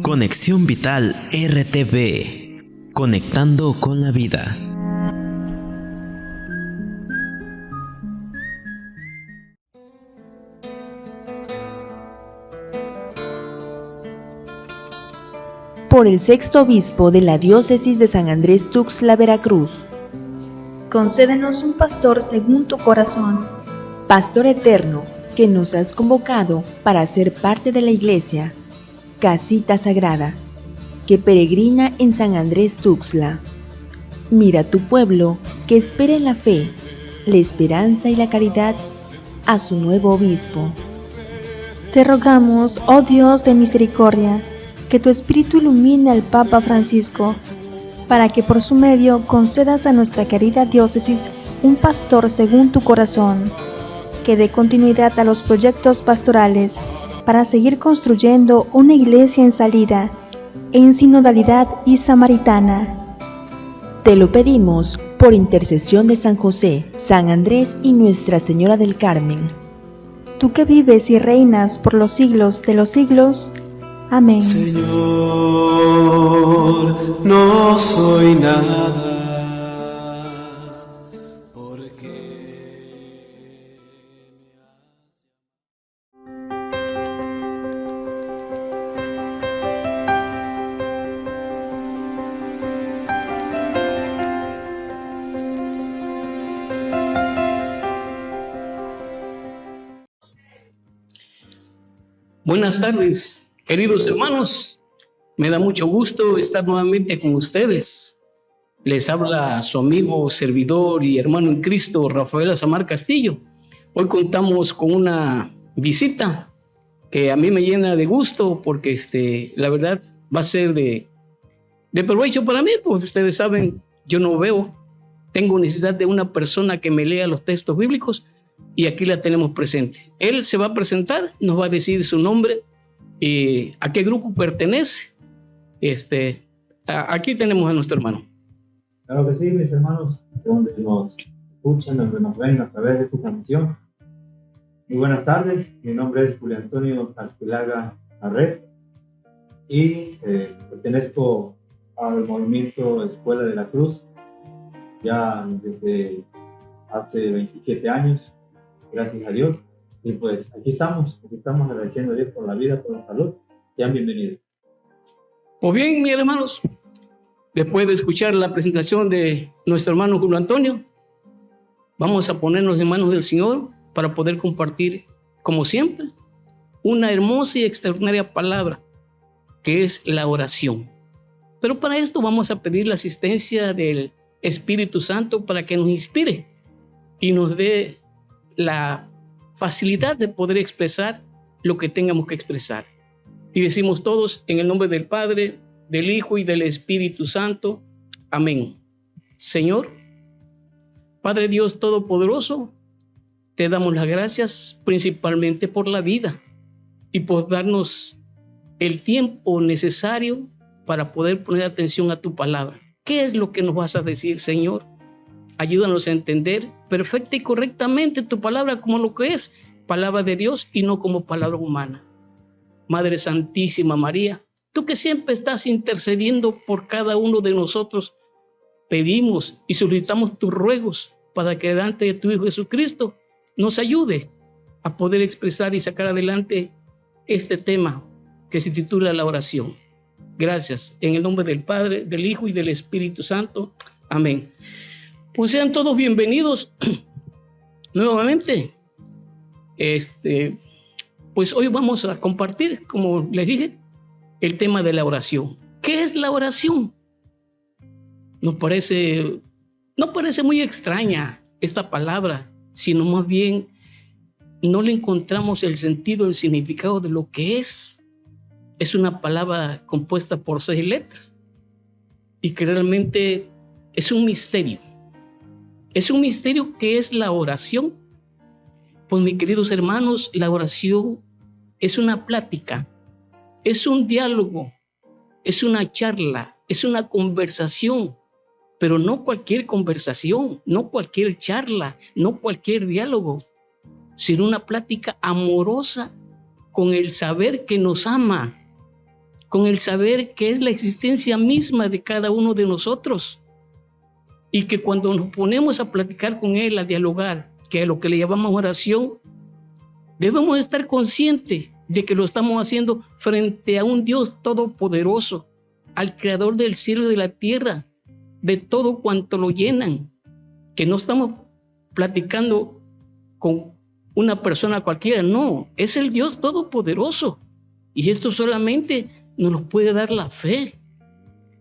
Conexión Vital RTV, conectando con la vida. Por el sexto obispo de la diócesis de San Andrés Tuxtla, Veracruz. Concédenos un pastor según tu corazón. Pastor eterno, que nos has convocado para ser parte de la Iglesia, casita sagrada, que peregrina en San Andrés Tuxtla. Mira tu pueblo que espera en la fe, la esperanza y la caridad a su nuevo obispo. Te rogamos, oh Dios de misericordia, que tu Espíritu ilumine al Papa Francisco, para que por su medio concedas a nuestra querida diócesis un pastor según tu corazón, que dé continuidad a los proyectos pastorales para seguir construyendo una iglesia en salida, en sinodalidad y samaritana. Te lo pedimos por intercesión de San José, San Andrés y Nuestra Señora del Carmen. Tú que vives y reinas por los siglos de los siglos. Amén. Señor, no soy nada, porque Buenas tardes, queridos hermanos. Me da mucho gusto estar nuevamente con ustedes. Les habla su amigo, servidor y hermano en Cristo, Rafael Azamar Castillo. Hoy contamos con una visita que a mí me llena de gusto porque la verdad va a ser de provecho para mí, pues ustedes saben, yo no veo, tengo necesidad de una persona que me lea los textos bíblicos y aquí la tenemos presente. Él se va a presentar, nos va a decir su nombre y a qué grupo pertenece. Aquí tenemos a nuestro hermano. Claro que sí, mis hermanos, donde nos escuchan, donde nos ven a través de su transmisión. Muy buenas tardes, mi nombre es Julio Antonio Arquilaga Arret y pertenezco al movimiento Escuela de la Cruz ya desde hace 27 años, gracias a Dios. Y pues aquí estamos agradeciendo a Dios por la vida, por la salud. Sean bienvenidos. Pues bien, mis hermanos, después de escuchar la presentación de nuestro hermano Julio Antonio, vamos a ponernos en manos del Señor para poder compartir, como siempre, una hermosa y extraordinaria palabra, que es la oración. Pero para esto vamos a pedir la asistencia del Espíritu Santo para que nos inspire y nos dé la facilidad de poder expresar lo que tengamos que expresar. Y decimos todos en el nombre del Padre, del Hijo y del Espíritu Santo. Amén. Señor, Padre Dios Todopoderoso, te damos las gracias principalmente por la vida y por darnos el tiempo necesario para poder poner atención a tu palabra. ¿Qué es lo que nos vas a decir, Señor? Ayúdanos a entender perfecta y correctamente tu palabra como lo que es, palabra de Dios y no como palabra humana. Madre Santísima María, tú que siempre estás intercediendo por cada uno de nosotros, pedimos y solicitamos tus ruegos para que delante de tu Hijo Jesucristo nos ayude a poder expresar y sacar adelante este tema que se titula la oración. Gracias, en el nombre del Padre, del Hijo y del Espíritu Santo. Amén. Pues sean todos bienvenidos nuevamente. Pues hoy vamos a compartir, como les dije, el tema de la oración. ¿Qué es la oración? No parece muy extraña esta palabra, sino más bien no le encontramos el sentido, el significado de lo que es. Es una palabra compuesta por 6 letras y que realmente es un misterio. Es un misterio que es la oración. Pues mis queridos hermanos, la oración es una plática, es un diálogo, es una charla, es una conversación, pero no cualquier conversación, no cualquier charla, no cualquier diálogo, sino una plática amorosa con el saber que nos ama, con el saber que es la existencia misma de cada uno de nosotros. Y que cuando nos ponemos a platicar con Él, a dialogar, que es lo que le llamamos oración, debemos estar conscientes de que lo estamos haciendo frente a un Dios todopoderoso, al Creador del cielo y de la tierra, de todo cuanto lo llenan, que no estamos platicando con una persona cualquiera, no, es el Dios todopoderoso. Y esto solamente nos lo puede dar la fe.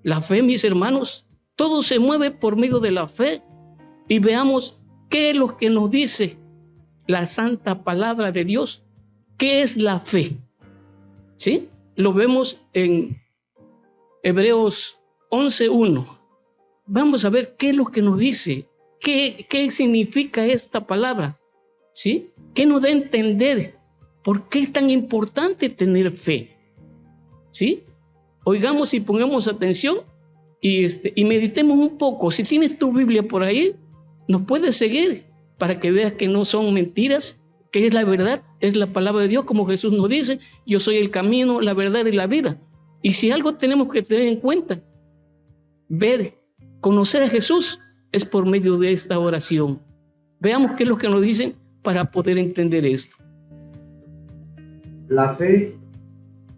La fe, mis hermanos, todo se mueve por medio de la fe. Y veamos qué es lo que nos dice la santa palabra de Dios. ¿Qué es la fe? ¿Sí? Lo vemos en Hebreos 11:1. Vamos a ver qué es lo que nos dice. ¿Qué significa esta palabra? ¿Sí? ¿Qué nos da a entender? ¿Por qué es tan importante tener fe? ¿Sí? Oigamos y pongamos atención y meditemos un poco. Si tienes tu Biblia por ahí, nos puedes seguir para que veas que no son mentiras, que es la verdad, es la palabra de Dios, como Jesús nos dice, yo soy el camino, la verdad y la vida. Y si algo tenemos que tener en cuenta, ver, conocer a Jesús, es por medio de esta oración. Veamos qué es lo que nos dicen para poder entender esto. La fe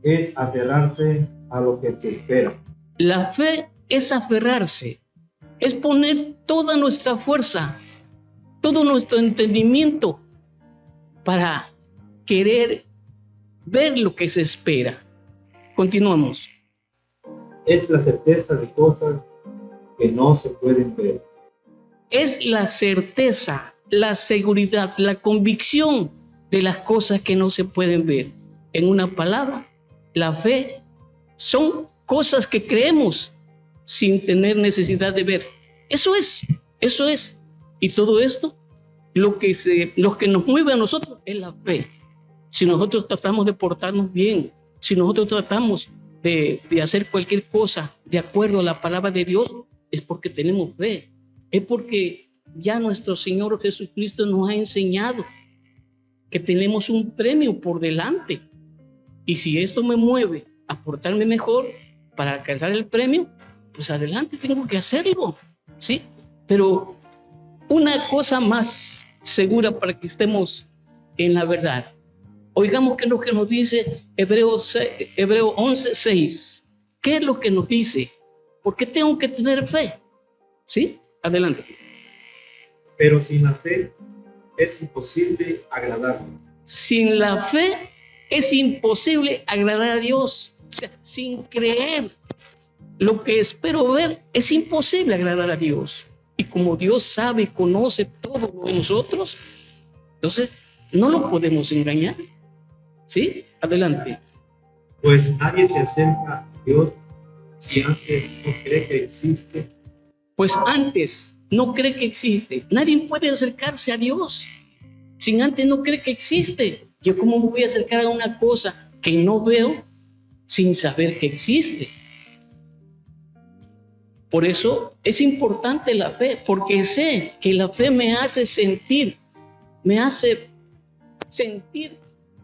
es aferrarse a lo que se espera. La fe es aferrarse, es poner toda nuestra fuerza, todo nuestro entendimiento para querer ver lo que se espera. Continuamos. Es la certeza de cosas que no se pueden ver. Es la certeza, la seguridad, la convicción de las cosas que no se pueden ver. En una palabra, la fe son cosas que creemos sin tener necesidad de ver. Eso es. Y todo esto, lo que nos mueve a nosotros es la fe. Si nosotros tratamos de portarnos bien, si nosotros tratamos de hacer cualquier cosa de acuerdo a la palabra de Dios, es porque tenemos fe. Es porque ya nuestro Señor Jesucristo nos ha enseñado que tenemos un premio por delante. Y si esto me mueve a portarme mejor para alcanzar el premio, pues adelante, tengo que hacerlo, ¿sí? Pero una cosa más segura para que estemos en la verdad. Oigamos qué es lo que nos dice Hebreo 11:6. ¿Qué es lo que nos dice? ¿Por qué tengo que tener fe? ¿Sí? Adelante. Pero sin la fe es imposible agradarle. Sin la fe es imposible agradar a Dios. O sea, sin creer lo que espero ver, es imposible agradar a Dios. Y como Dios sabe y conoce todo de nosotros, entonces no lo podemos engañar. ¿Sí? Adelante. Pues nadie se acerca a Dios si antes no cree que existe. Pues antes no cree que existe. Nadie puede acercarse a Dios sin antes no cree que existe. Yo cómo me voy a acercar a una cosa que no veo sin saber que existe. Por eso es importante la fe, porque sé que la fe me hace sentir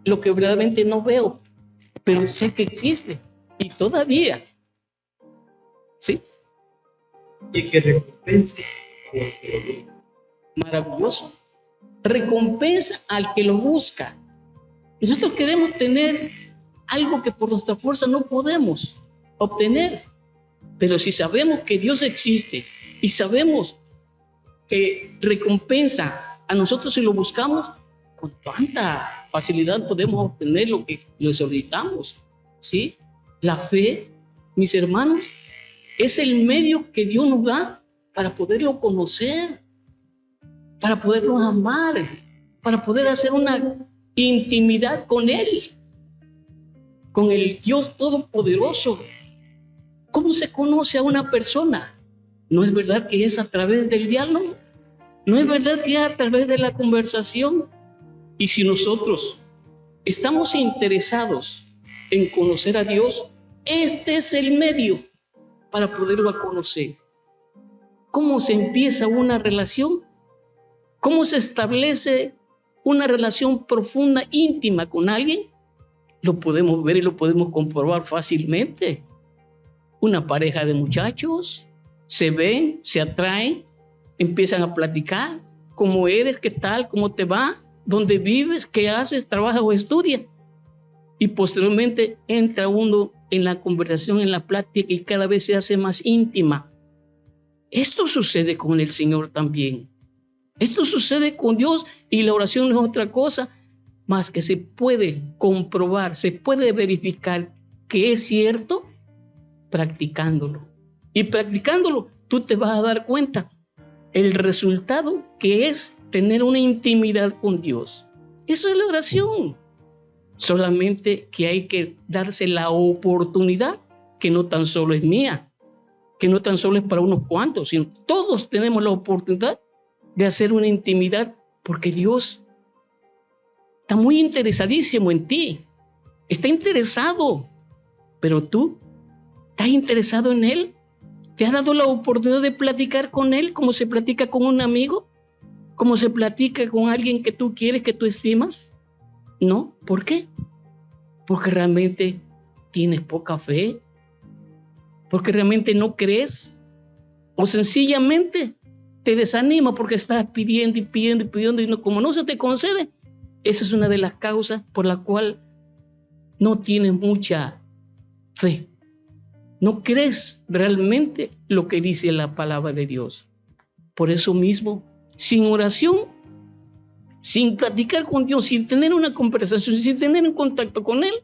lo que verdaderamente no veo, pero sé que existe y todavía, ¿sí? Y que recompensa a los que lo buscan. Maravilloso. Recompensa al que lo busca. Nosotros queremos tener algo que por nuestra fuerza no podemos obtener. Pero si sabemos que Dios existe y sabemos que recompensa a nosotros si lo buscamos, con tanta facilidad podemos obtener lo que solicitamos, ¿sí? La fe, mis hermanos, es el medio que Dios nos da para poderlo conocer, para poderlo amar, para poder hacer una intimidad con Él, con el Dios Todopoderoso. ¿Cómo se conoce a una persona? ¿No es verdad que es a través del diálogo? ¿No es verdad que es a través de la conversación? Y si nosotros estamos interesados en conocer a Dios, este es el medio para poderlo conocer. ¿Cómo se empieza una relación? ¿Cómo se establece una relación profunda, íntima con alguien? lo podemos ver y lo podemos comprobar fácilmente. Una pareja de muchachos se ven, se atraen, empiezan a platicar. ¿Cómo eres? ¿Qué tal? ¿Cómo te va? ¿Dónde vives? ¿Qué haces? ¿Trabajas o estudias? Y posteriormente entra uno en la conversación, en la plática, y cada vez se hace más íntima. Esto sucede con el Señor también. Esto sucede con Dios, y la oración no es otra cosa más que se puede comprobar, se puede verificar que es cierto practicándolo. Y practicándolo, tú te vas a dar cuenta el resultado que es tener una intimidad con Dios. Eso es la oración. Solamente que hay que darse la oportunidad, que no tan solo es mía, que no tan solo es para unos cuantos, sino todos tenemos la oportunidad de hacer una intimidad, porque Dios está muy interesadísimo en ti. Está interesado, pero tú estás interesado en Él. ¿Te has dado la oportunidad de platicar con Él como se platica con un amigo? ¿Como se platica con alguien que tú quieres, que tú estimas? No. ¿Por qué? Porque realmente tienes poca fe. Porque realmente no crees. O sencillamente te desanima porque estás pidiendo y pidiendo y pidiendo, y no, como no se te concede. Esa es una de las causas por la cual no tienes mucha fe. No crees realmente lo que dice la palabra de Dios. Por eso mismo, sin oración, sin platicar con Dios, sin tener una conversación, sin tener un contacto con Él,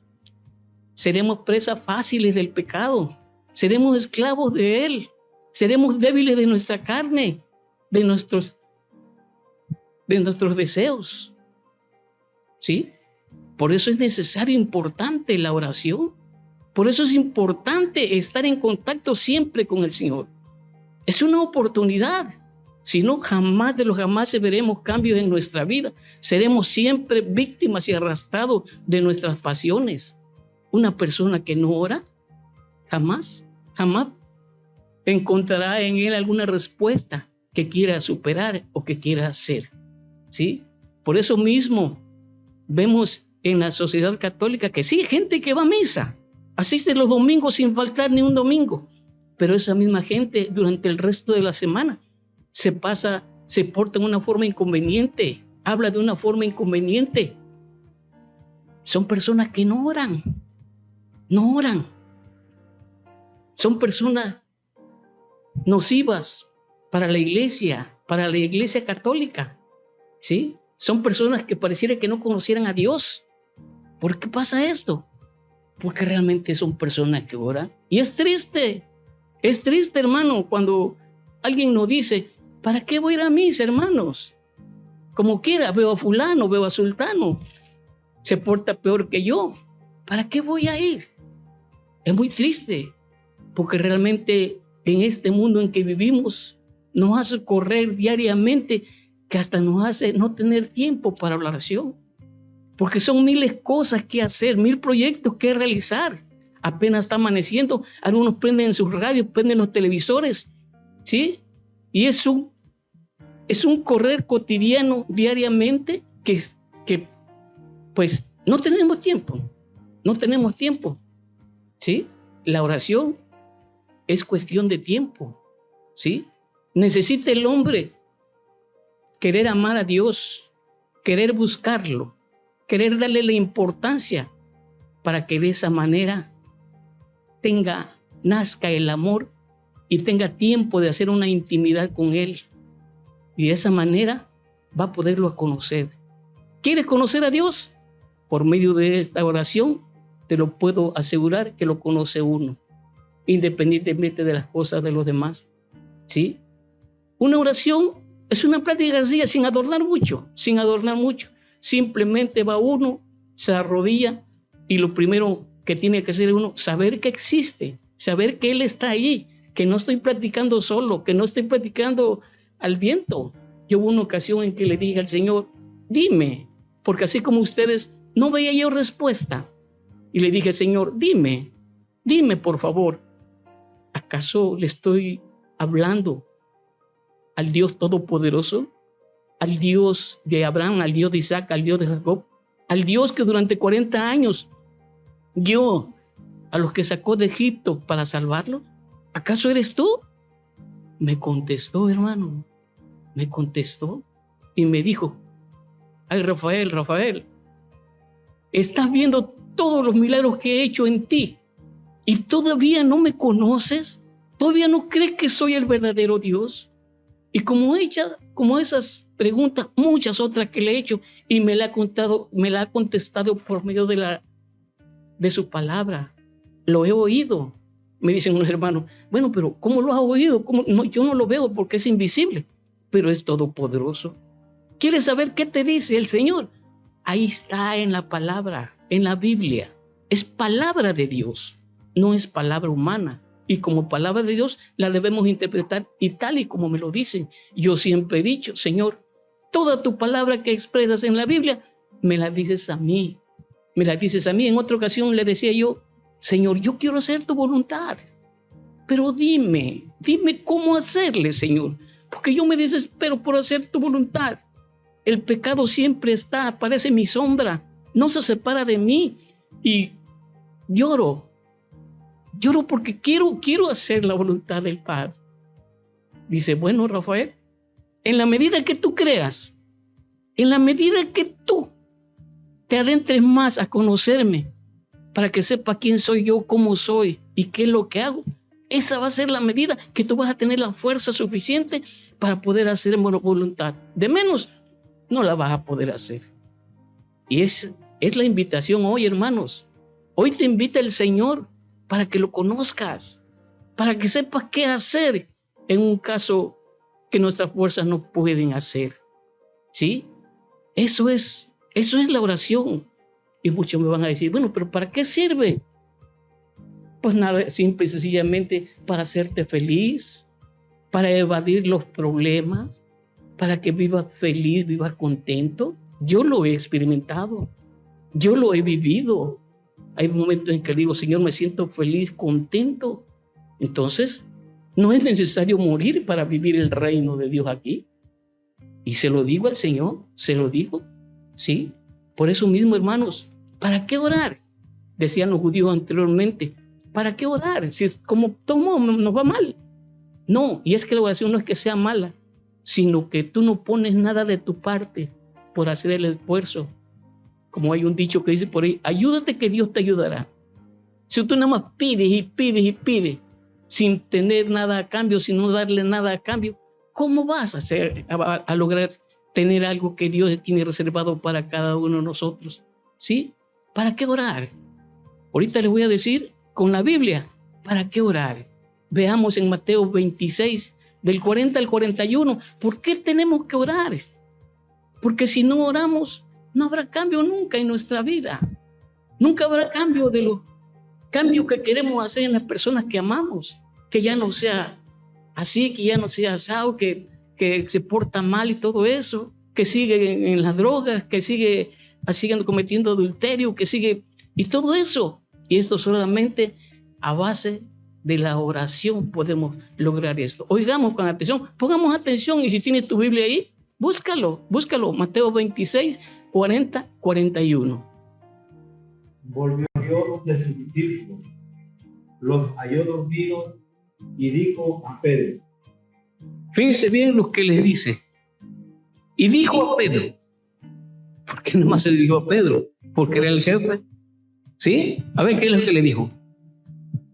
seremos presas fáciles del pecado, seremos esclavos de Él, seremos débiles de nuestra carne, de nuestros deseos. ¿Sí? Por eso es necesario, importante la oración. Por eso es importante estar en contacto siempre con el Señor. Es una oportunidad. Si no, jamás de los jamás veremos cambios en nuestra vida. Seremos siempre víctimas y arrastrados de nuestras pasiones. Una persona que no ora, jamás encontrará en él alguna respuesta que quiera superar o que quiera hacer. ¿Sí? Por eso mismo vemos en la sociedad católica que sí, gente que va a misa, asiste los domingos sin faltar ni un domingo, pero esa misma gente durante el resto de la semana se porta de una forma inconveniente, habla de una forma inconveniente. Son personas que no oran. Son personas nocivas para la iglesia católica, ¿sí? Son personas que pareciera que no conocieran a Dios. ¿Por qué pasa esto? Porque realmente son personas que oran. Y es triste, hermano, cuando alguien nos dice, ¿para qué voy a ir a misa, hermanos? Como quiera, veo a fulano, veo a sultano, se porta peor que yo. ¿Para qué voy a ir? Es muy triste, porque realmente en este mundo en que vivimos nos hace correr diariamente, que hasta nos hace no tener tiempo para la oración. Porque son miles cosas que hacer, 1000 proyectos que realizar. Apenas está amaneciendo, algunos prenden sus radios, prenden los televisores, ¿sí? Y es un correr cotidiano diariamente que pues no tenemos tiempo, ¿sí? La oración es cuestión de tiempo, ¿sí? Necesita el hombre querer amar a Dios, querer buscarlo, querer darle la importancia para que de esa manera nazca el amor y tenga tiempo de hacer una intimidad con Él. Y de esa manera va a poderlo conocer. ¿Quieres conocer a Dios? Por medio de esta oración, te lo puedo asegurar que lo conoce uno, independientemente de las cosas de los demás, ¿sí? Una oración es una práctica sencilla, sin adornar mucho. Simplemente va uno, se arrodilla, y lo primero que tiene que hacer uno, saber que existe, saber que Él está ahí, que no estoy practicando solo, que no estoy practicando al viento. Yo hubo una ocasión en que le dije al Señor, dime, porque así como ustedes, no veía yo respuesta. Y le dije, Señor, dime por favor, ¿acaso le estoy hablando al Dios Todopoderoso? Al Dios de Abraham, al Dios de Isaac, al Dios de Jacob, al Dios que durante 40 años Yo, a los que sacó de Egipto para salvarlos. ¿Acaso eres tú? Me contestó, hermano, me contestó y me dijo, ay, Rafael, estás viendo todos los milagros que he hecho en ti y todavía no me conoces, todavía no crees que soy el verdadero Dios. Y como esas preguntas, muchas otras que le he hecho y me la ha contestado por medio de su palabra. Lo he oído. Me dicen unos hermanos, bueno, pero ¿cómo lo has oído? No, yo no lo veo porque es invisible, pero es todopoderoso. ¿Quieres saber qué te dice el Señor? Ahí está en la palabra, en la Biblia. Es palabra de Dios, no es palabra humana. Y como palabra de Dios la debemos interpretar y tal y como me lo dicen. Yo siempre he dicho, Señor, toda tu palabra que expresas en la Biblia, me la dices a mí. Me la dices a mí. En otra ocasión le decía yo, Señor, yo quiero hacer tu voluntad, pero dime cómo hacerle, Señor, porque yo me desespero por hacer tu voluntad. El pecado siempre está, parece mi sombra, no se separa de mí y lloro porque quiero hacer la voluntad del Padre. Dice, bueno, Rafael, en la medida que tú creas, en la medida que tú te adentres más a conocerme, para que sepa quién soy yo, cómo soy y qué es lo que hago, esa va a ser la medida que tú vas a tener la fuerza suficiente para poder hacer en buena voluntad. De menos, no la vas a poder hacer. Y es la invitación hoy, hermanos. Hoy te invita el Señor para que lo conozcas, para que sepas qué hacer en un caso que nuestras fuerzas no pueden hacer. ¿Sí? Eso es la oración. Y muchos me van a decir, bueno, pero ¿para qué sirve? Pues nada, simple y sencillamente para hacerte feliz, para evadir los problemas, para que vivas feliz, vivas contento. Yo lo he experimentado, yo lo he vivido. Hay momentos en que digo, Señor, me siento feliz, contento. Entonces, no es necesario morir para vivir el reino de Dios aquí. Y se lo digo al Señor, se lo digo, ¿sí? Por eso mismo, hermanos, ¿para qué orar? Decían los judíos anteriormente, ¿para qué orar? Si como todo nos va mal. No, y es que la oración no es que sea mala, sino que tú no pones nada de tu parte por hacer el esfuerzo. Como hay un dicho que dice por ahí, ayúdate que Dios te ayudará. Si tú nada más pides y pides y pides, sin tener nada a cambio, sin no darle nada a cambio, ¿cómo vas a lograr tener algo que Dios tiene reservado para cada uno de nosotros? ¿Sí? ¿Para qué orar? Ahorita les voy a decir con la Biblia, ¿para qué orar? Veamos en Mateo 26, del 40 al 41, ¿por qué tenemos que orar? Porque si no oramos, no habrá cambio nunca en nuestra vida. Nunca habrá cambio de los cambios que queremos hacer en las personas que amamos. Que ya no sea así, que ya no sea asado, que se porta mal y todo eso, que sigue en las drogas, que sigue cometiendo adulterio, que sigue, y todo eso. Y esto solamente a base de la oración podemos lograr esto. Oigamos con atención, pongamos atención, y si tienes tu Biblia ahí, búscalo, Mateo 26, 40, 41. Volvió donde sus discípulos, los halló dormidos y dijo a Pedro. Fíjense bien lo que les dice. Y dijo a Pedro. ¿Por qué nomás se dijo a Pedro? Porque era el jefe. ¿Sí? A ver qué es lo que le dijo.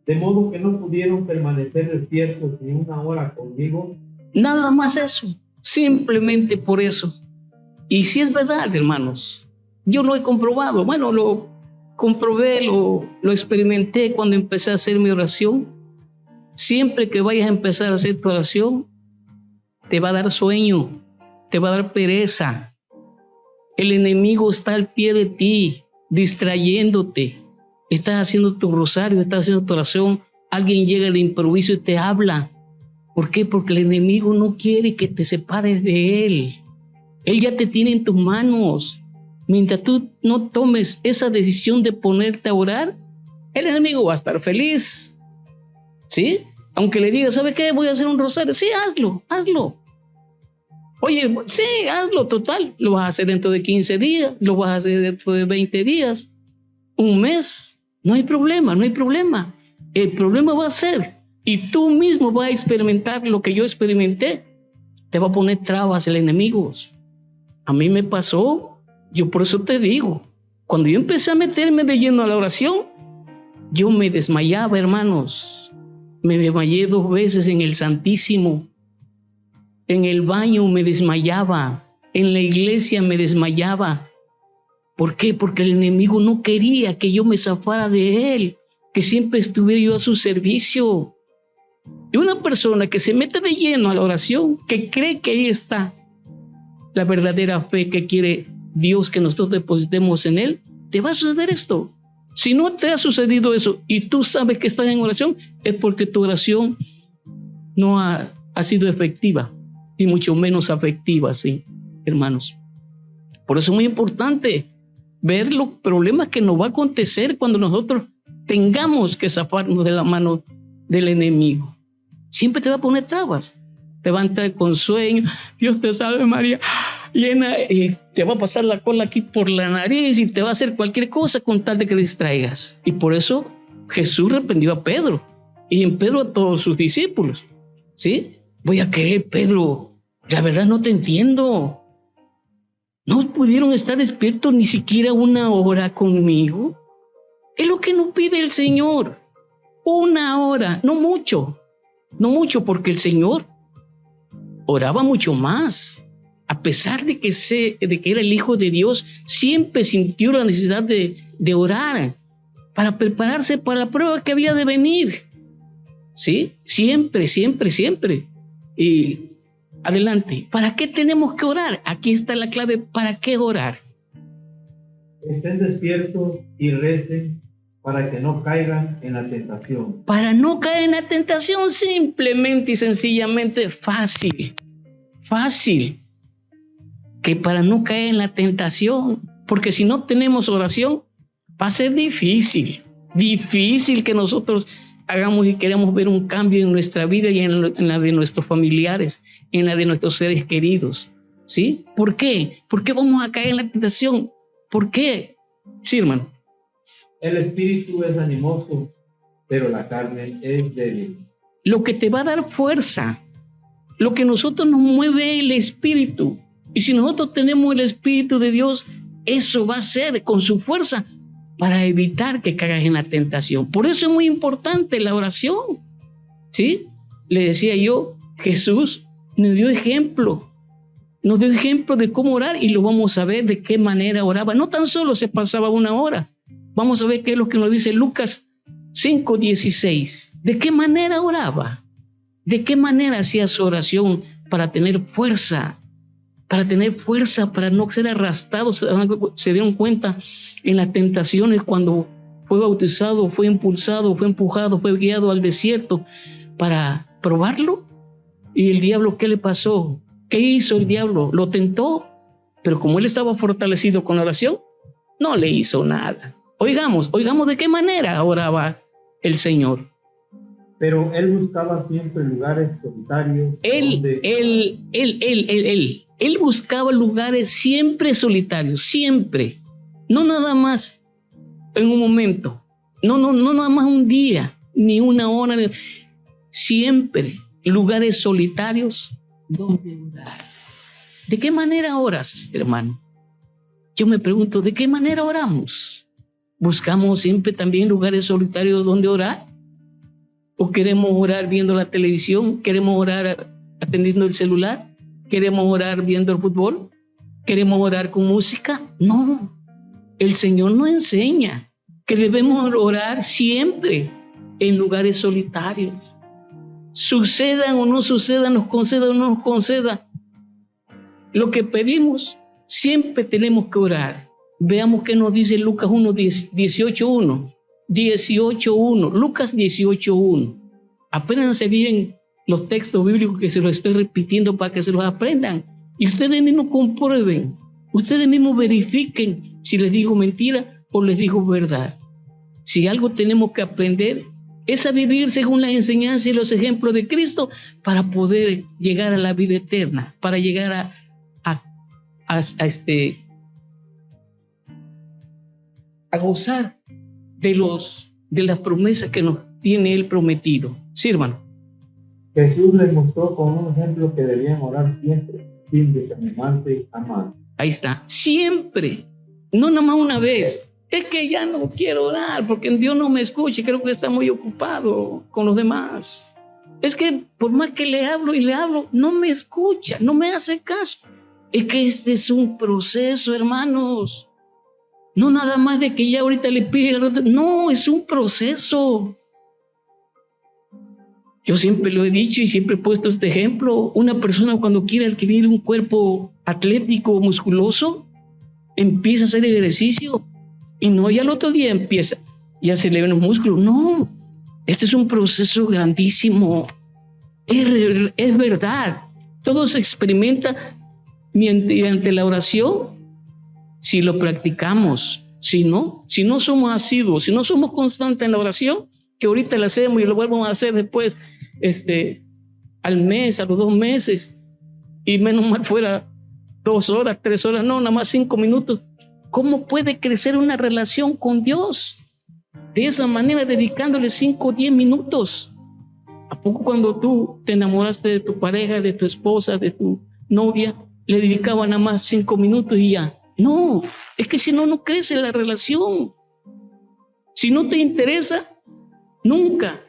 De modo que no pudieron permanecer despiertos ni una hora conmigo. Nada más eso. Simplemente por eso. Y si es verdad, hermanos, yo lo he comprobado. Bueno, lo comprobé, lo experimenté cuando empecé a hacer mi oración. Siempre que vayas a empezar a hacer tu oración, te va a dar sueño, te va a dar pereza. El enemigo está al pie de ti, distrayéndote. Estás haciendo tu rosario, estás haciendo tu oración. Alguien llega de improviso y te habla. ¿Por qué? Porque el enemigo no quiere que te separes de él. Él ya te tiene en tus manos. Mientras tú no tomes esa decisión de ponerte a orar, el enemigo va a estar feliz. ¿Sí? Aunque le digas, ¿sabe qué? Voy a hacer un rosario. Sí, hazlo. Oye, sí, hazlo, total. Lo vas a hacer dentro de 15 días, lo vas a hacer dentro de 20 días, un mes. No hay problema, no hay problema. El problema va a ser, y tú mismo vas a experimentar lo que yo experimenté. Te va a poner trabas el enemigo. A mí me pasó, yo por eso te digo, cuando yo empecé a meterme de lleno a la oración, yo me desmayaba, hermanos. Me desmayé 2 veces en el Santísimo. En el baño me desmayaba. En la iglesia me desmayaba. ¿Por qué? Porque el enemigo no quería que yo me zafara de él, que siempre estuviera yo a su servicio. Y una persona que se mete de lleno a la oración, que cree que ahí está la verdadera fe que quiere Dios que nosotros depositemos en él, te va a suceder esto. Si no te ha sucedido eso y tú sabes que estás en oración, es porque tu oración no ha sido efectiva, y mucho menos afectiva, sí, hermanos. Por eso es muy importante ver los problemas que nos va a acontecer cuando nosotros tengamos que zafarnos de la mano del enemigo. Siempre te va a poner trabas, te va a entrar con sueño. Dios te salve María, llena, y te va a pasar la cola aquí por la nariz y te va a hacer cualquier cosa con tal de que distraigas. Y por eso Jesús reprendió a Pedro, y en Pedro a todos sus discípulos. ¿Sí? Voy a creer, Pedro, la verdad no te entiendo. ¿No pudieron estar despiertos ni siquiera 1 hora conmigo? Es lo que nos pide el Señor. 1 hora, no mucho, porque el Señor oraba mucho más. A pesar de que era el Hijo de Dios, siempre sintió la necesidad de orar para prepararse para la prueba que había de venir. ¿Sí? Siempre. Y adelante, ¿para qué tenemos que orar? Aquí está la clave, ¿para qué orar? Estén despiertos y recen para que no caigan en la tentación. Para no caer en la tentación, simplemente y sencillamente fácil. Que para no caer en la tentación, porque si no tenemos oración, va a ser difícil que nosotros hagamos y queremos ver un cambio en nuestra vida y en la de nuestros familiares, en la de nuestros seres queridos. ¿Sí? ¿Por qué? ¿Por qué vamos a caer en la tentación? ¿Por qué? Sí, hermano. El espíritu es animoso, pero la carne es débil. Lo que te va a dar fuerza, lo que nosotros nos mueve el espíritu. Y si nosotros tenemos el Espíritu de Dios, eso va a ser con su fuerza para evitar que caigas en la tentación. Por eso es muy importante la oración. ¿Sí? Le decía yo, Jesús nos dio ejemplo de cómo orar, y lo vamos a ver de qué manera oraba. No tan solo se pasaba 1 hora. Vamos a ver qué es lo que nos dice Lucas 5:16. ¿De qué manera oraba? ¿De qué manera hacía su oración para tener fuerza? Para no ser arrastrados. Se dieron cuenta en las tentaciones cuando fue bautizado, fue impulsado, fue empujado, fue guiado al desierto para probarlo. ¿Y el diablo qué le pasó? ¿Qué hizo el diablo? Lo tentó, pero como él estaba fortalecido con la oración, no le hizo nada. Oigamos de qué manera oraba el Señor. Pero él buscaba siempre lugares solitarios. Él buscaba lugares siempre solitarios, siempre. No nada más en un momento, no nada más un día, ni 1 hora. Siempre lugares solitarios donde orar. ¿De qué manera oras, hermano? Yo me pregunto, ¿de qué manera oramos? ¿Buscamos siempre también lugares solitarios donde orar? ¿O queremos orar viendo la televisión? ¿Queremos orar atendiendo el celular? ¿Queremos orar viendo el fútbol? ¿Queremos orar con música? No. El Señor nos enseña que debemos orar siempre en lugares solitarios. Sucedan o no sucedan, nos conceda o no nos conceda lo que pedimos, siempre tenemos que orar. Veamos qué nos dice Lucas 18:1. Lucas 18:1. Apréndanse bien los textos bíblicos, que se los estoy repitiendo para que se los aprendan. Y ustedes mismos comprueben, ustedes mismos verifiquen si les digo mentira o les digo verdad. Si algo tenemos que aprender es a vivir según las enseñanzas y los ejemplos de Cristo para poder llegar a la vida eterna, para llegar a gozar de las promesas que nos tiene Él prometido. Sí, hermano. Jesús les mostró con un ejemplo que debían orar siempre, sin desanimarse jamás. Ahí está. Siempre. No nada más una vez. Es que ya no quiero orar porque Dios no me escucha. Creo que está muy ocupado con los demás. Es que por más que le hablo y le hablo, no me escucha, no me hace caso. Es que este es un proceso, hermanos. No nada más de que ya ahorita le pide. No, es un proceso. Yo siempre lo he dicho y siempre he puesto este ejemplo. Una persona cuando quiere adquirir un cuerpo atlético, musculoso, empieza a hacer ejercicio y no ya el otro día empieza, ya se le ven los músculos. No, este es un proceso grandísimo. Es verdad. Todo se experimenta mediante la oración si lo practicamos. Si no somos asiduos, si no somos constantes en la oración, que ahorita la hacemos y lo volvemos a hacer después, al mes, a los 2 meses, y menos mal fuera 2 horas, 3 horas, no, nada más 5 minutos. ¿Cómo puede crecer una relación con Dios? De esa manera, dedicándole 5 o 10 minutos. ¿A poco cuando tú te enamoraste de tu pareja, de tu esposa, de tu novia, le dedicaban nada más 5 minutos y ya? No, es que si no, no crece la relación. Si no te interesa, nunca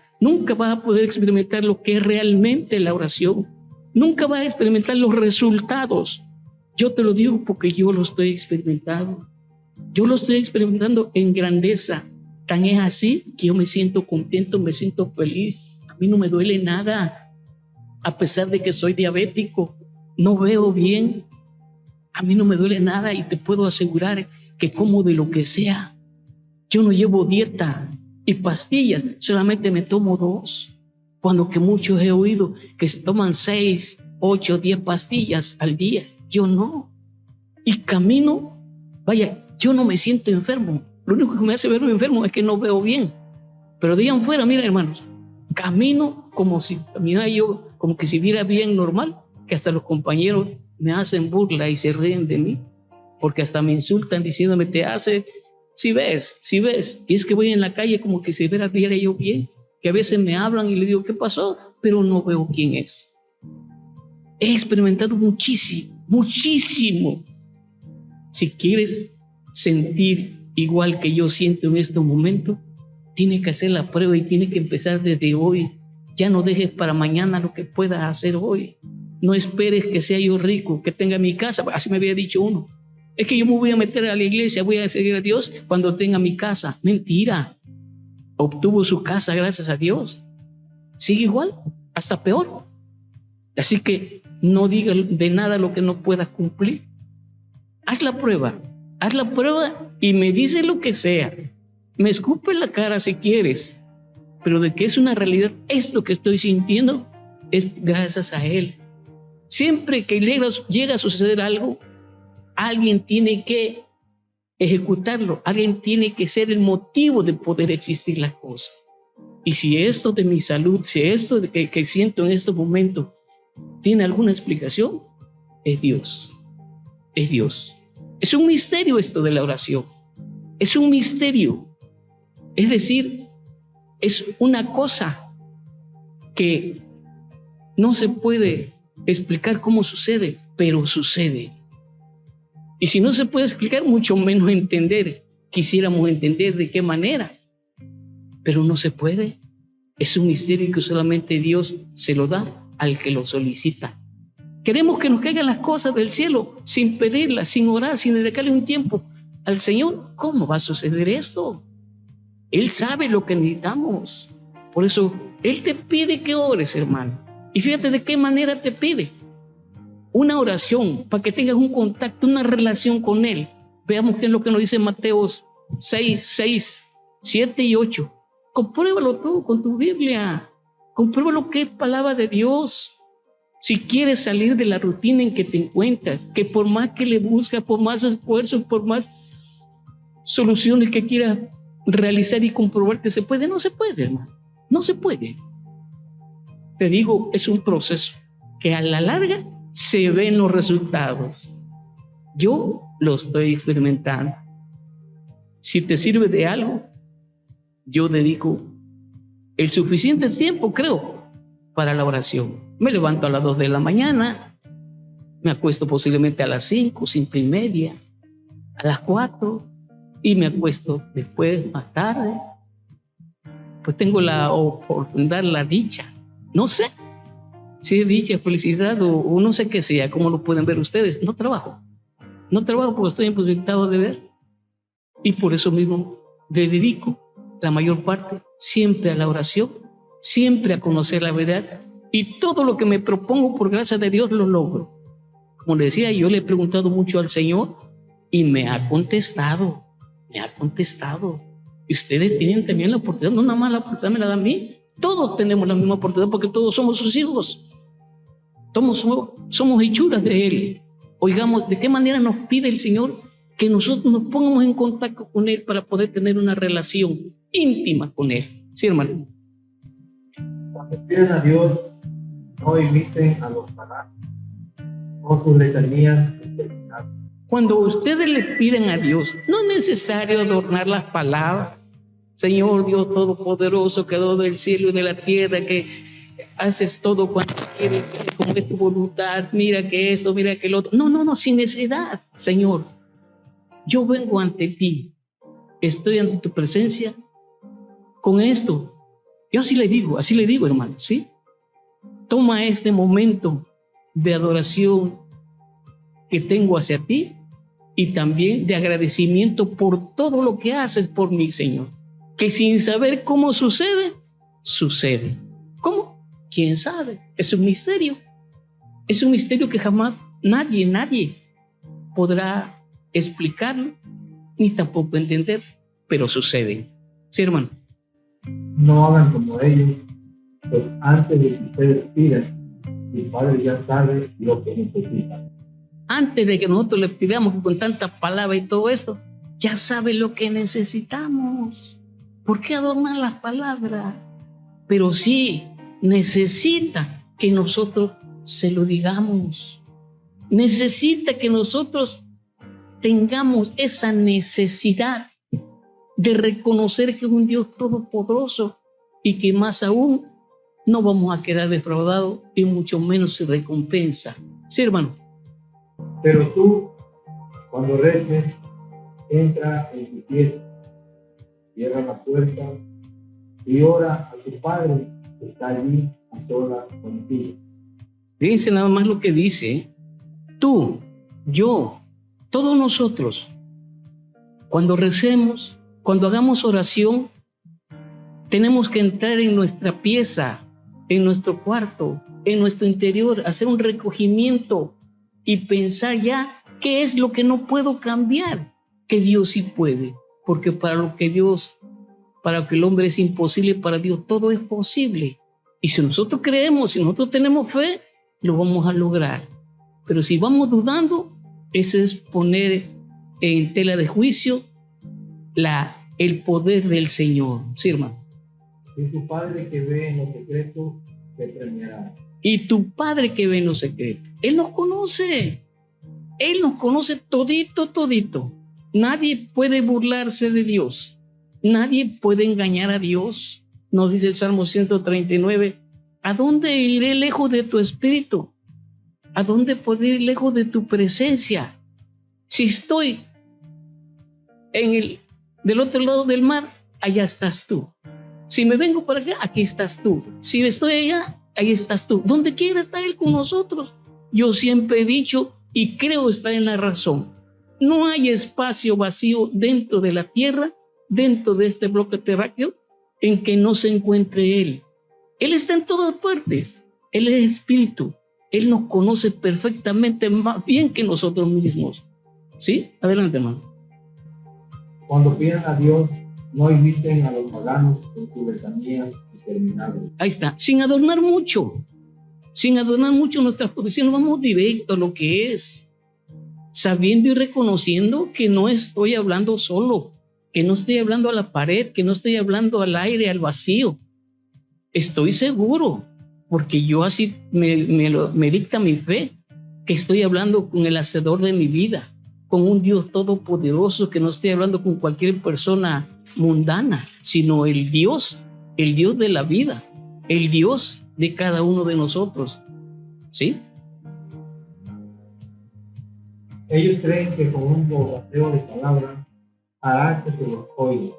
vas a poder experimentar lo que es realmente la oración. Nunca vas a experimentar los resultados. Yo te lo digo porque yo lo estoy experimentando. Yo lo estoy experimentando en grandeza. Tan es así que yo me siento contento, me siento feliz. A mí no me duele nada. A pesar de que soy diabético, no veo bien. A mí no me duele nada y te puedo asegurar que como de lo que sea. Yo no llevo dieta y pastillas, solamente me tomo 2. Cuando que muchos he oído que se toman 6, 8, 10 pastillas al día. Yo no. Y camino, vaya, yo no me siento enfermo. Lo único que me hace verme enfermo es que no veo bien. Pero de ahí en fuera, mira, hermanos, camino como si caminara yo, como que si viera bien normal, que hasta los compañeros me hacen burla y se ríen de mí, porque hasta me insultan diciéndome, te hace, si ves, y es que voy en la calle como que si viera yo bien, que a veces me hablan y le digo, ¿qué pasó? Pero no veo quién es. He experimentado muchísimo. Si quieres sentir igual que yo siento en este momento, tienes que hacer la prueba y tienes que empezar desde hoy. Ya no dejes para mañana lo que puedas hacer hoy. No esperes que sea yo rico, que tenga mi casa. Así me había dicho uno. Es que yo me voy a meter a la iglesia, voy a seguir a Dios cuando tenga mi casa. Mentira. Obtuvo su casa gracias a Dios. Sigue igual, hasta peor. Así que no digas de nada lo que no puedas cumplir. Haz la prueba y me dice lo que sea. Me escupe la cara si quieres, pero de que es una realidad, esto que estoy sintiendo es gracias a Él. Siempre que llega a suceder algo, alguien tiene que ejecutarlo, alguien tiene que ser el motivo de poder existir las cosas. Y si esto de mi salud, si esto de que siento en estos momentos tiene alguna explicación, es Dios. Es Dios. Es un misterio esto de la oración. Es un misterio. Es decir, es una cosa que no se puede explicar cómo sucede, pero sucede. Y si no se puede explicar, mucho menos entender. Quisiéramos entender de qué manera, pero no se puede. Es un misterio que solamente Dios se lo da al que lo solicita. Queremos que nos caigan las cosas del cielo sin pedirlas, sin orar, sin dedicarle un tiempo al Señor. ¿Cómo va a suceder esto? Él sabe lo que necesitamos. Por eso Él te pide que ores, hermano. Y fíjate de qué manera te pide. Una oración para que tengas un contacto, una relación con Él. Veamos qué es lo que nos dice Mateo 6, 7 y 8. Compruébalo tú con tu Biblia. Compruébalo que es palabra de Dios. Si quieres salir de la rutina en que te encuentras, que por más que le buscas, por más esfuerzos, por más soluciones que quieras realizar y comprobar que se puede, no se puede, hermano. No se puede. Te digo, es un proceso que a la larga se ven los resultados. Yo lo estoy experimentando. Si te sirve de algo, yo dedico el suficiente tiempo, creo, para la oración. Me levanto a las 2 de la mañana, me acuesto posiblemente a las 5, 5:30, a las 4, y me acuesto después, más tarde. Pues tengo la oportunidad, la dicha, no sé si es dicha, felicidad o no sé qué sea, como lo pueden ver ustedes. No trabajo porque estoy imposibilitado de ver, y por eso mismo le dedico la mayor parte siempre a la oración, siempre a conocer la verdad, y todo lo que me propongo por gracia de Dios lo logro. Como le decía, yo le he preguntado mucho al Señor y me ha contestado. Y ustedes tienen también la oportunidad, no nada más la oportunidad me la da a mí, todos tenemos la misma oportunidad porque todos somos sus hijos, somos hechuras de Él. Oigamos de qué manera nos pide el Señor que nosotros nos pongamos en contacto con Él para poder tener una relación íntima con Él. Sí, hermano. Cuando pidan a Dios, no imiten a los paganos, no sus letanías. Cuando ustedes le piden a Dios, no es necesario adornar las palabras. Señor Dios Todopoderoso, creador del cielo y de la tierra, que haces todo cuanto quieres, como es tu voluntad, mira que esto, mira que lo otro. No, sin necesidad. Señor, yo vengo ante ti, estoy ante tu presencia con esto. Yo así le digo, hermano, ¿sí? Toma este momento de adoración que tengo hacia ti y también de agradecimiento por todo lo que haces por mí, Señor. Que sin saber cómo sucede. ¿Cómo? ¿Quién sabe? Es un misterio. Es un misterio que jamás nadie podrá explicarlo ni tampoco entender, pero sucede. Sí, hermano. No hagan como ellos, pues antes de que ustedes pidan, mi Padre ya sabe lo que necesitan. Antes de que nosotros le pidamos con tantas palabras y todo esto, ya sabe lo que necesitamos. ¿Por qué adornar las palabras? Pero sí, necesita que nosotros se lo digamos. Necesita que nosotros tengamos esa necesidad de reconocer que es un Dios todopoderoso y que más aún no vamos a quedar defraudados y mucho menos sin recompensa. Sí, hermano. Pero tú, cuando reces, entra en tu fiesta, cierra la puerta y ora a tu Padre que está allí a solas contigo. Fíjense nada más lo que dice. Tú, yo, todos nosotros, cuando recemos, cuando hagamos oración, tenemos que entrar en nuestra pieza, en nuestro cuarto, en nuestro interior, hacer un recogimiento y pensar ya qué es lo que no puedo cambiar, que Dios sí puede, porque para lo que el hombre es imposible, para Dios todo es posible. Y si nosotros creemos, si nosotros tenemos fe, lo vamos a lograr. Pero si vamos dudando, ese es poner en tela de juicio el poder del Señor. Sí, hermano. Y tu Padre que ve en lo secreto te premiará. Y tu Padre que ve en lo secreto, Él nos conoce todito. Nadie puede burlarse de Dios, nadie puede engañar a Dios. Nos dice el Salmo 139, ¿a dónde iré lejos de tu espíritu? ¿A dónde puedo ir lejos de tu presencia? Si estoy del otro lado del mar, allá estás tú. Si me vengo para acá, aquí estás tú. Si estoy allá, ahí estás tú. Donde quiera está Él con nosotros. Yo siempre he dicho y creo estar en la razón. No hay espacio vacío dentro de la tierra, dentro de este bloque terráqueo, en que no se encuentre Él. Él está en todas partes. Él es espíritu. Él nos conoce perfectamente, más bien que nosotros mismos. ¿Sí? Adelante, hermano. Cuando pidan a Dios, no imiten a los paganos con sus letanías interminables. Ahí está. Sin adornar mucho nuestras posiciones, vamos directo a lo que es. Sabiendo y reconociendo que no estoy hablando solo, que no estoy hablando a la pared, que no estoy hablando al aire, al vacío. Estoy seguro, porque yo así me dicta mi fe, que estoy hablando con el hacedor de mi vida, con un Dios todopoderoso, que no estoy hablando con cualquier persona mundana, sino el Dios de la vida, el Dios de cada uno de nosotros. ¿Sí? Ellos creen que con un bogateo de palabras hará que se los oiga.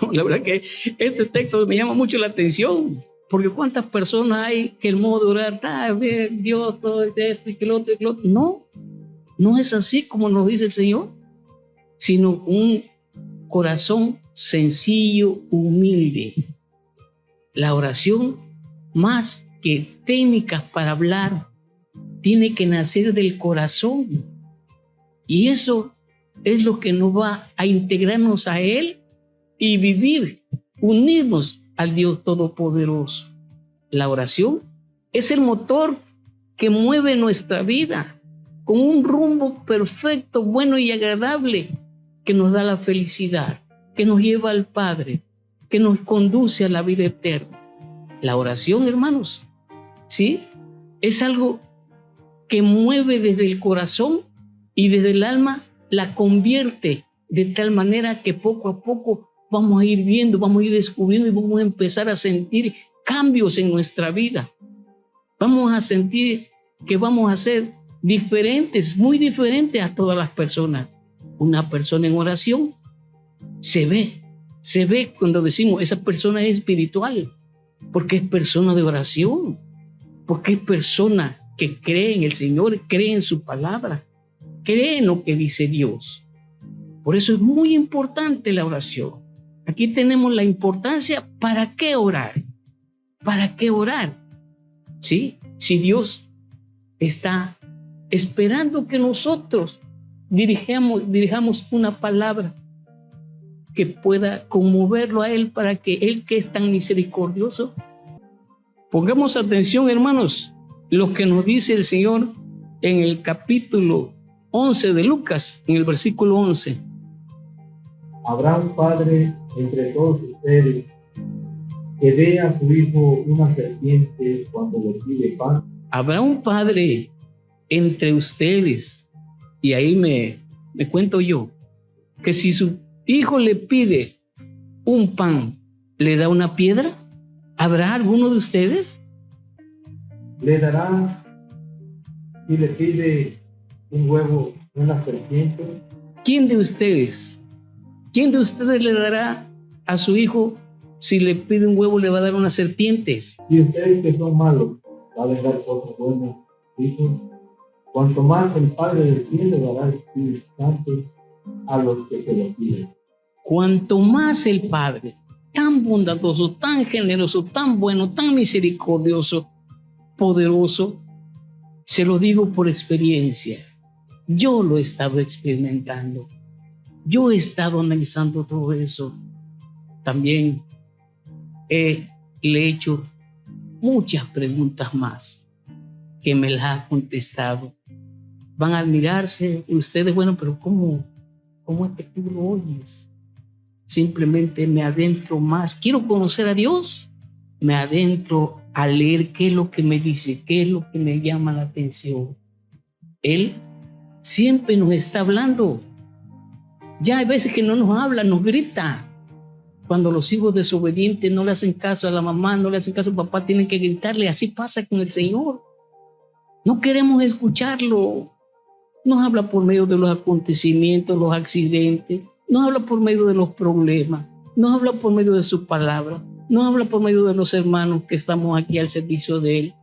No, la verdad que este texto me llama mucho la atención, porque cuántas personas hay que el modo de orar, Dios, todo esto y que lo otro y que lo otro. No, no es así como nos dice el Señor, sino un corazón sencillo, humilde. La oración, más que técnicas para hablar, tiene que nacer del corazón. Y eso es lo que nos va a integrarnos a Él y vivir, unirnos al Dios Todopoderoso. La oración es el motor que mueve nuestra vida con un rumbo perfecto, bueno y agradable, que nos da la felicidad, que nos lleva al Padre, que nos conduce a la vida eterna. La oración, hermanos, ¿sí? Es algo que mueve desde el corazón y desde el alma, la convierte de tal manera que poco a poco vamos a ir viendo, vamos a ir descubriendo y vamos a empezar a sentir cambios en nuestra vida. Vamos a sentir que vamos a ser diferentes, muy diferentes a todas las personas. Una persona en oración se ve cuando decimos esa persona es espiritual, porque es persona de oración, porque es persona que cree en el Señor, cree en su palabra, cree en lo que dice Dios. Por eso es muy importante la oración. Aquí tenemos la importancia, ¿para qué orar? ¿Para qué orar? ¿Sí? Si Dios está esperando que nosotros dirijamos una palabra que pueda conmoverlo a Él, para que Él, que es tan misericordioso, pongamos atención, hermanos, lo que nos dice el Señor en el capítulo 11 de Lucas, en el versículo 11. Habrá un padre entre todos ustedes que dé a su hijo una serpiente cuando le pide pan. Habrá un padre entre ustedes, y ahí me cuento yo, que si su hijo le pide un pan, ¿le da una piedra? ¿Habrá alguno de ustedes? Le dará, si le pide un huevo, una serpiente. ¿Quién de ustedes le dará a su hijo, si le pide un huevo, le va a dar una serpiente? Si ustedes que son malos saben dar cosas buenas, hijos, cuanto más el Padre del cielo dará el Espíritu Santo a los que se lo piden. Cuanto más el Padre, tan bondadoso, tan generoso, tan bueno, tan misericordioso, poderoso, se lo digo por experiencia. Yo lo he estado experimentando. Yo he estado analizando todo eso. También le he hecho muchas preguntas más que me las ha contestado. Van a admirarse ustedes, bueno, pero ¿cómo es que tú lo oyes? Simplemente me adentro más. Quiero conocer a Dios. Me adentro a leer qué es lo que me dice, qué es lo que me llama la atención. Él siempre nos está hablando. Ya hay veces que no nos habla, nos grita. Cuando los hijos desobedientes no le hacen caso a la mamá, no le hacen caso al papá, tienen que gritarle. Así pasa con el Señor. No queremos escucharlo. Nos habla por medio de los acontecimientos, los accidentes. Nos habla por medio de los problemas. Nos habla por medio de su palabra. Nos habla por medio de los hermanos que estamos aquí al servicio de Él.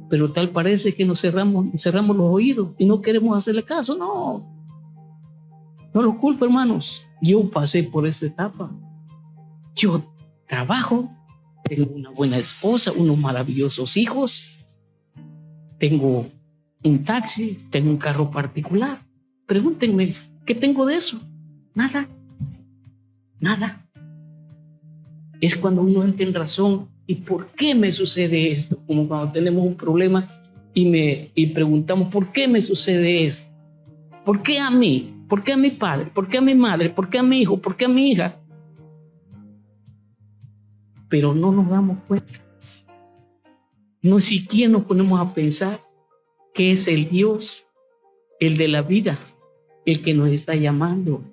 Pero tal parece que nos cerramos los oídos y no queremos hacerle caso. No lo culpo, hermanos. Yo pasé por esta etapa. Yo trabajo, tengo una buena esposa, unos maravillosos hijos, tengo un taxi, tengo un carro particular. Pregúntenme, ¿qué tengo de eso? Nada. Es cuando uno entra en razón. ¿Y por qué me sucede esto? Como cuando tenemos un problema y preguntamos, ¿por qué me sucede esto? ¿Por qué a mí? ¿Por qué a mi padre? ¿Por qué a mi madre? ¿Por qué a mi hijo? ¿Por qué a mi hija? Pero no nos damos cuenta. No siquiera nos ponemos a pensar que es el Dios, el de la vida, el que nos está llamando.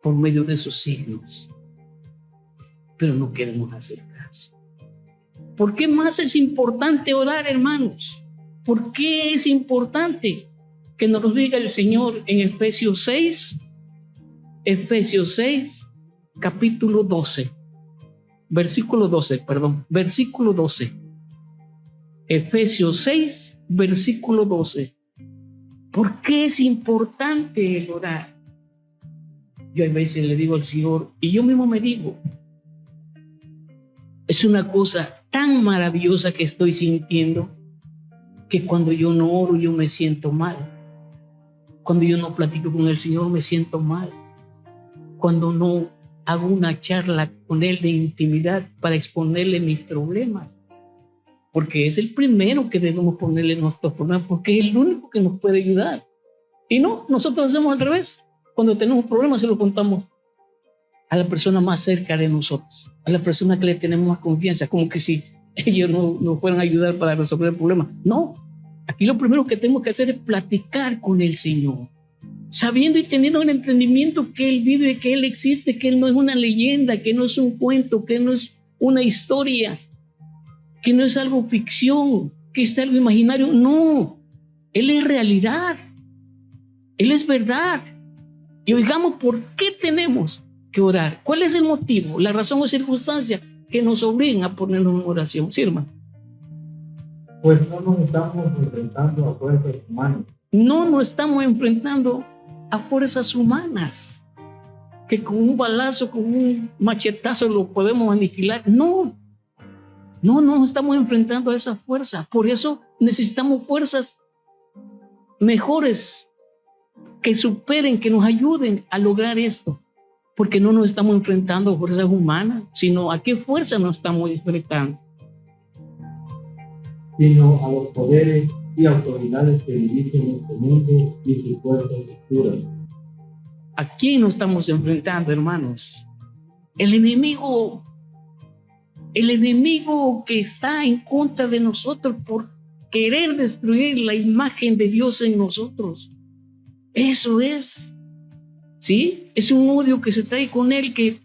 por medio de sus signos. Pero no queremos hacer caso. ¿Por qué más es importante orar, hermanos? ¿Por qué es importante que nos lo diga el Señor en Efesios 6, capítulo 12, versículo 12. Efesios 6, versículo 12. ¿Por qué es importante el orar? Yo a veces le digo al Señor, y yo mismo me digo, es una cosa tan maravillosa que estoy sintiendo, que cuando yo no oro yo me siento mal. Cuando yo no platico con el Señor me siento mal. Cuando no hago una charla con Él de intimidad para exponerle mis problemas. Porque es el primero que debemos ponerle nuestros problemas, porque es el único que nos puede ayudar. Y no, nosotros hacemos al revés. Cuando tenemos problemas se lo contamos a la persona más cerca de nosotros, a la persona que le tenemos más confianza, como que si ellos no fueran a ayudar para resolver el problema. No, aquí lo primero que tenemos que hacer es platicar con el Señor, sabiendo y teniendo un entendimiento que Él vive, que Él existe, que Él no es una leyenda, que no es un cuento, que no es una historia, que no es algo ficción, que es algo imaginario. No, Él es realidad, Él es verdad. Y oigamos por qué tenemos que orar. ¿Cuál es el motivo, la razón o circunstancia que nos obligan a ponernos en oración? Sí, hermano. Pues no nos estamos enfrentando a fuerzas humanas. No nos estamos enfrentando a fuerzas humanas, que con un balazo, con un machetazo lo podemos aniquilar. No nos estamos enfrentando a esa fuerza. Por eso necesitamos fuerzas mejores, que superen, que nos ayuden a lograr esto. Porque no nos estamos enfrentando a fuerzas humanas, sino a qué fuerza nos estamos enfrentando. Sino a los poderes y autoridades que dirigen este mundo y sus fuerzas oscuras. ¿A quién nos estamos enfrentando, hermanos? El enemigo que está en contra de nosotros por querer destruir la imagen de Dios en nosotros. Eso es. ¿Sí? Es un odio que se trae con él que,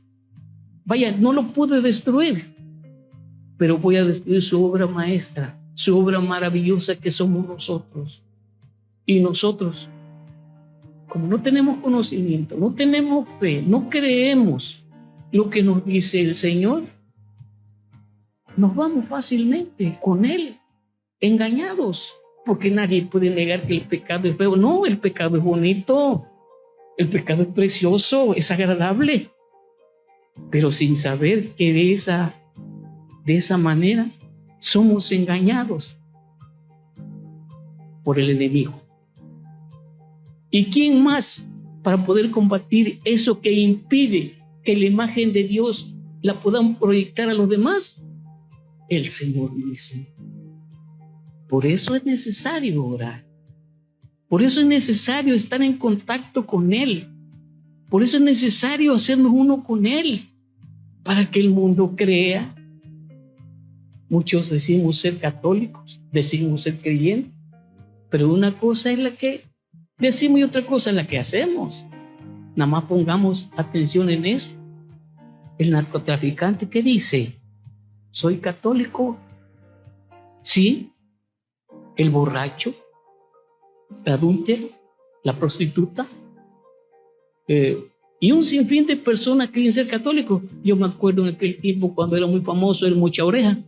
vaya, no lo pude destruir, pero voy a destruir su obra maestra, su obra maravillosa que somos nosotros. Y nosotros, como no tenemos conocimiento, no tenemos fe, no creemos lo que nos dice el Señor, nos vamos fácilmente con Él, engañados, porque nadie puede negar que el pecado es feo. No, el pecado es bonito. El pecado es precioso, es agradable, pero sin saber que de esa manera somos engañados por el enemigo. ¿Y quién más para poder combatir eso que impide que la imagen de Dios la puedan proyectar a los demás? El Señor mismo. Por eso es necesario orar. Por eso es necesario estar en contacto con Él. Por eso es necesario hacernos uno con Él, para que el mundo crea. Muchos decimos ser católicos, decimos ser creyentes, pero una cosa es la que decimos y otra cosa es la que hacemos. Nada más pongamos atención en esto. El narcotraficante que dice, soy católico, sí. El borracho, el adúltero, la prostituta, y un sinfín de personas que quieren ser católicos. Yo me acuerdo en aquel tiempo cuando era muy famoso el Mocha Oreja,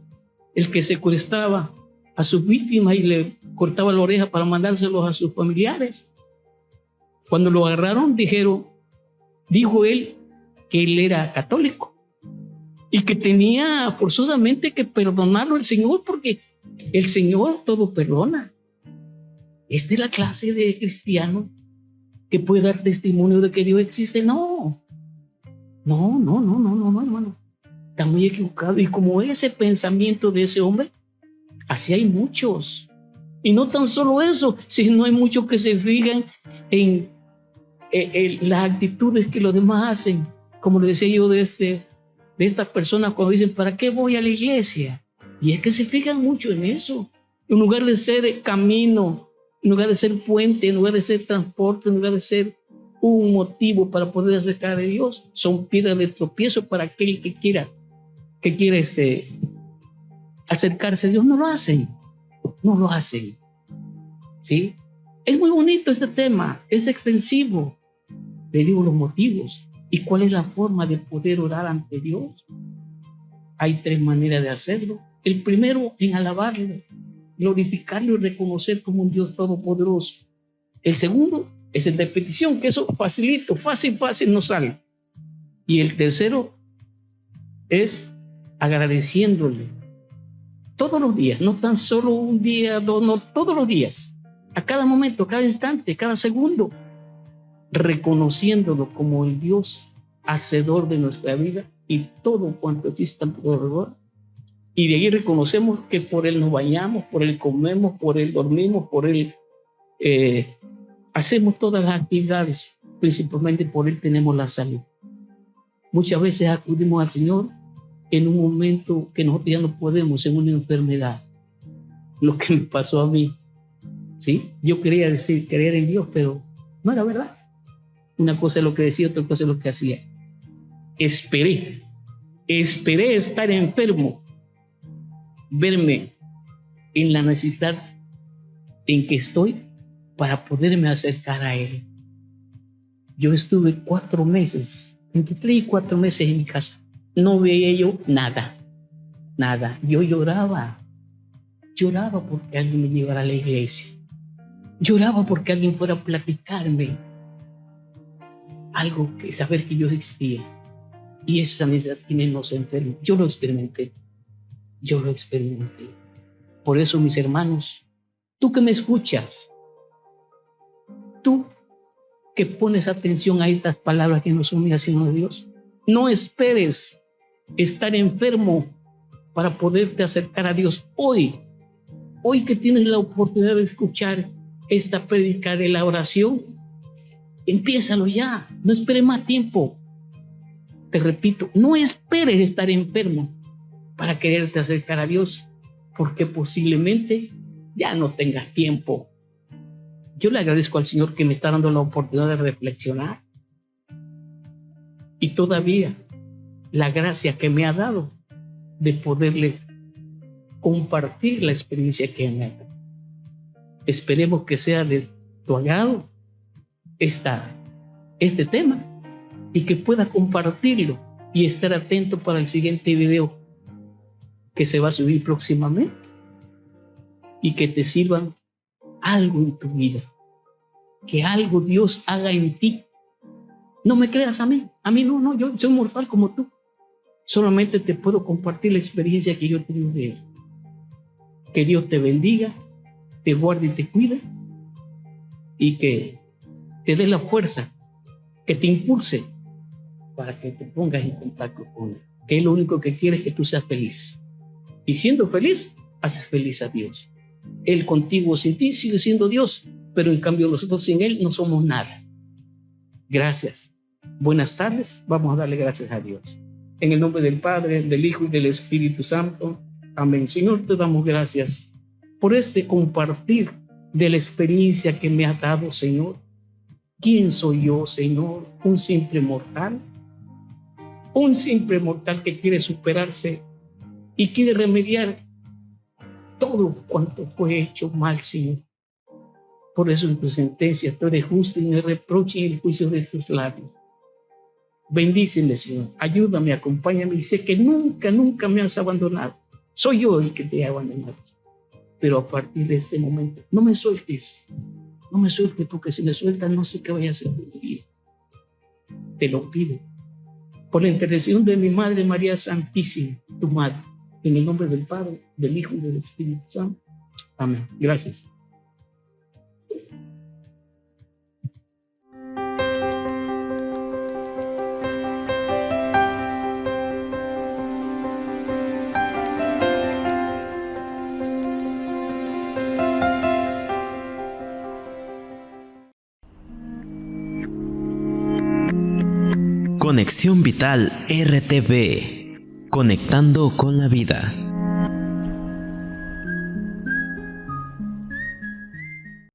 el que secuestraba a sus víctimas y le cortaba la oreja para mandárselos a sus familiares. Cuando lo agarraron, dijo él que él era católico y que tenía forzosamente que perdonarlo el Señor, porque el Señor todo perdona. ¿Esta es la clase de cristiano que puede dar testimonio de que Dios existe? No, hermano. Está muy equivocado. Y como ese pensamiento de ese hombre, así hay muchos. Y no tan solo eso, sino hay muchos que se fijan en las actitudes que los demás hacen. Como le decía yo de estas personas cuando dicen, ¿para qué voy a la iglesia? Y es que se fijan mucho en eso. En lugar de ser camino, en lugar de ser puente, en lugar de ser transporte, en lugar de ser un motivo para poder acercar a Dios, son piedras de tropiezo para aquel que quiera acercarse a Dios. No lo hacen. ¿Sí? Es muy bonito este tema, es extensivo. Le digo los motivos y cuál es la forma de poder orar ante Dios. Hay 3 maneras de hacerlo. El primero, en alabarlo, glorificarlo y reconocer como un Dios todopoderoso. El segundo es el de petición, que eso facilito, fácil nos sale. Y el tercero es agradeciéndole todos los días, no tan solo un día, dos, no, todos los días, a cada momento, cada instante, cada segundo, reconociéndolo como el Dios hacedor de nuestra vida y todo cuanto exista alrededor. Y de ahí reconocemos que por Él nos bañamos, por Él comemos, por Él dormimos, por Él hacemos todas las actividades, principalmente por Él tenemos la salud. Muchas veces acudimos al Señor en un momento que nosotros ya no podemos, en una enfermedad. Lo que me pasó a mí, ¿sí? Yo quería decir creer en Dios, pero no era verdad. Una cosa es lo que decía, otra cosa es lo que hacía. Esperé estar enfermo, verme en la necesidad en que estoy para poderme acercar a Él. Yo estuve 4 meses, entre 3 y 4 meses en mi casa. No veía yo nada. Yo lloraba porque alguien me llevara a la iglesia. Lloraba porque alguien fuera a platicarme algo, que saber que yo existía. Y esa necesidad tienen los enfermos. Yo lo experimenté. Por eso, mis hermanos, tú que me escuchas, tú que pones atención a estas palabras que nos son haciendo de Dios, no esperes estar enfermo para poderte acercar a Dios. Hoy que tienes la oportunidad de escuchar esta prédica de la oración, empiézalo ya, no esperes más tiempo. Te repito, no esperes estar enfermo para quererte acercar a Dios, porque posiblemente ya no tengas tiempo. Yo le agradezco al Señor que me está dando la oportunidad de reflexionar y todavía la gracia que me ha dado de poderle compartir la experiencia que me ha dado. Esperemos que sea de tu agrado este tema y que pueda compartirlo y estar atento para el siguiente video que se va a subir próximamente y que te sirvan algo en tu vida, que algo Dios haga en ti. No me creas a mí no, yo soy mortal como tú. Solamente te puedo compartir la experiencia que yo he tenido de Él. Que Dios te bendiga, te guarde y te cuide y que te dé la fuerza, que te impulse para que te pongas en contacto con Él. Que Él lo único que quiere es que tú seas feliz. Y siendo feliz, haces feliz a Dios. Él contigo sin ti sigue siendo Dios, pero en cambio nosotros sin Él no somos nada. Gracias. Buenas tardes. Vamos a darle gracias a Dios. En el nombre del Padre, del Hijo y del Espíritu Santo. Amén. Señor, te damos gracias por este compartir de la experiencia que me ha dado, Señor. ¿Quién soy yo, Señor? Un simple mortal. Un simple mortal que quiere superarse y quiere remediar todo cuanto fue hecho mal, Señor. Por eso en tu sentencia tú eres justo y no reproche en el juicio de tus labios. Bendíceme, Señor. Ayúdame, acompáñame y sé que nunca me has abandonado. Soy yo el que te he abandonado. Pero a partir de este momento, no me sueltes. No me sueltes porque si me sueltas no sé qué vaya a hacer de mi vida. Te lo pido. Por la intercesión de mi Madre María Santísima, tu Madre. En el nombre del Padre, del Hijo y del Espíritu Santo. Amén. Gracias. Conexión Vital RTV, conectando con la vida.